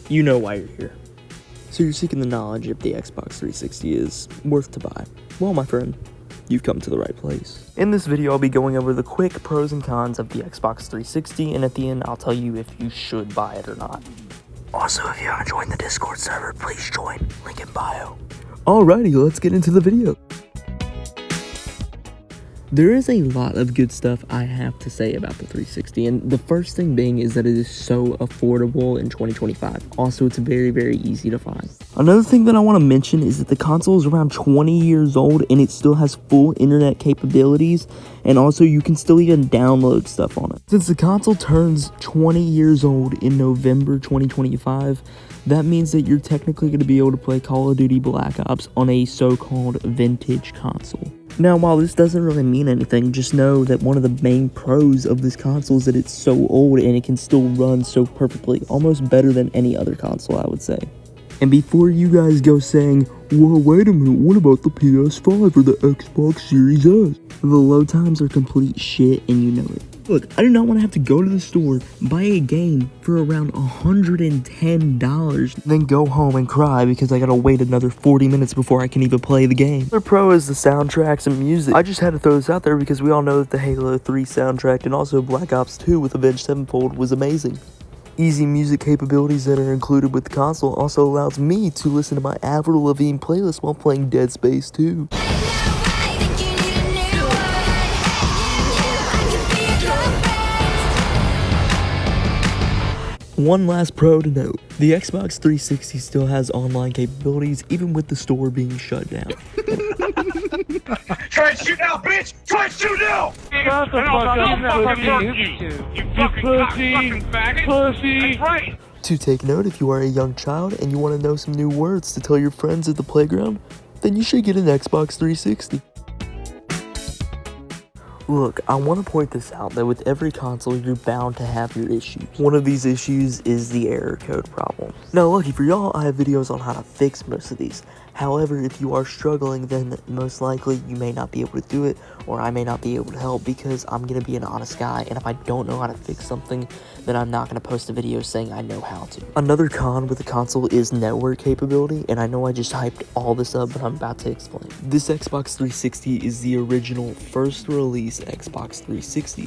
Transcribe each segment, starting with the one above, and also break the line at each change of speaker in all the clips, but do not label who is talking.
you know why you're here. So you're seeking the knowledge if the Xbox 360 is worth to buy. Well, my friend, you've come to the right place. In this video, I'll be going over the quick pros and cons of the Xbox 360, and at the end, I'll tell you if you should buy it or not. Also, if you haven't joined the Discord server, please join. Link in bio. Alrighty, let's get into the video. There is a lot of good stuff I have to say about the 360, and the first thing being is that it is so affordable in 2025. Also, it's very, very easy to find. Another thing that I want to mention is that the console is around 20 years old and it still has full internet capabilities, and also you can still even download stuff on it. Since the console turns 20 years old in November 2025, that means that you're technically going to be able to play Call of Duty Black Ops on a so-called vintage console. Now, while this doesn't really mean anything, just know that one of the main pros of this console is that it's so old and it can still run so perfectly, almost better than any other console, I would say. And before you guys go saying, well, wait a minute, what about the PS5 or the Xbox Series S? The load times are complete shit and you know it. Look, I do not want to have to go to the store, buy a game for around $110, then go home and cry because I gotta wait another 40 minutes before I can even play the game. The pro is the soundtracks and music. I just had to throw this out there because we all know that the Halo 3 soundtrack and also Black Ops 2 with Avenged Sevenfold was amazing. Easy music capabilities that are included with the console also allows me to listen to my Avril Lavigne playlist while playing Dead Space 2. One last pro to note, the Xbox 360 still has online capabilities even with the store being shut down.
Try and shoot now, bitch! Try and shoot now!
Shut the fuck up, you pussy! Right.
To take note, if you are a young child and you want to know some new words to tell your friends at the playground, then you should get an Xbox 360. Look, I want to point this out that with every console, you're bound to have your issues. One of these issues is the error code problem. Now, lucky for y'all, I have videos on how to fix most of these. However, if you are struggling, then most likely you may not be able to do it, or I may not be able to help because I'm going to be an honest guy, and if I don't know how to fix something, then I'm not going to post a video saying I know how to. Another con with the console is network capability, and I know I just hyped all this up, but I'm about to explain. This Xbox 360 is the original first release Xbox 360.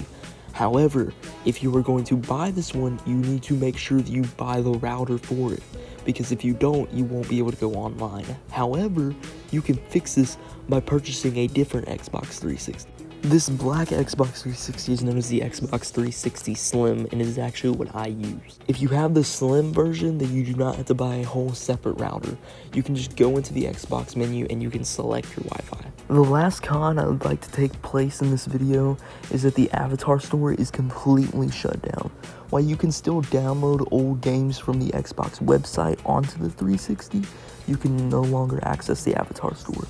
However, if you are going to buy this one, you need to make sure that you buy the router for it, because if you don't, you won't be able to go online. However, you can fix this by purchasing a different Xbox 360. This black Xbox 360 is known as the Xbox 360 Slim, and it is actually what I use. If you have the Slim version, then you do not have to buy a whole separate router. You can just go into the Xbox menu and you can select your Wi-Fi. The last con I would like to take place in this video is that the Avatar store is completely shut down. While you can still download old games from the Xbox website onto the 360, you can no longer access the Avatar store.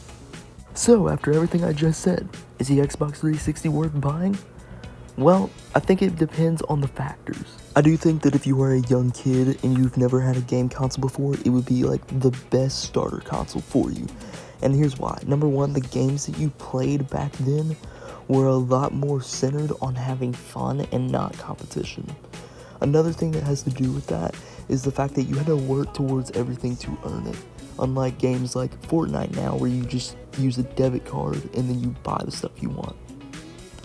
So, after everything I just said, is the Xbox 360 worth buying? Well, I think it depends on the factors. I do think that if you are a young kid and you've never had a game console before, it would be like the best starter console for you. And here's why. Number one, the games that you played back then were a lot more centered on having fun and not competition. Another thing that has to do with that is the fact that you had to work towards everything to earn it. Unlike games like Fortnite now, where you just use a debit card and then you buy the stuff you want.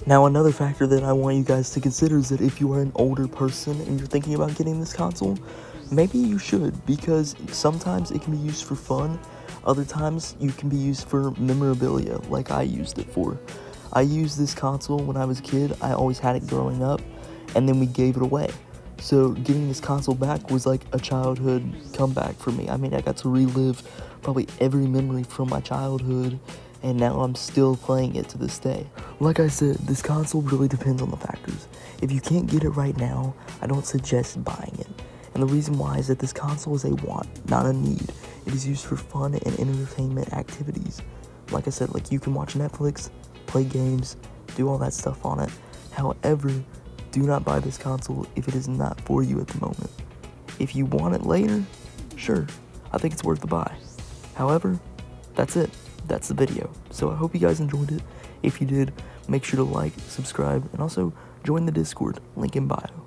Now, another factor that I want you guys to consider is that if you are an older person and you're thinking about getting this console, maybe you should, because sometimes it can be used for fun, other times you can be used for memorabilia, like I used it for. I used this console when I was a kid, I always had it growing up, and then we gave it away. So getting this console back was like a childhood comeback for me. I mean, I got to relive probably every memory from my childhood, and now I'm still playing it to this day. Like I said, this console really depends on the factors. If you can't get it right now, I don't suggest buying it. And the reason why is that this console is a want, not a need. It is used for fun and entertainment activities. Like I said, like you can watch Netflix, play games, do all that stuff on it. However, do not buy this console if it is not for you at the moment. If you want it later, sure, I think it's worth the buy. However, that's it. That's the video. So I hope you guys enjoyed it. If you did, make sure to like, subscribe, and also join the Discord, link in bio.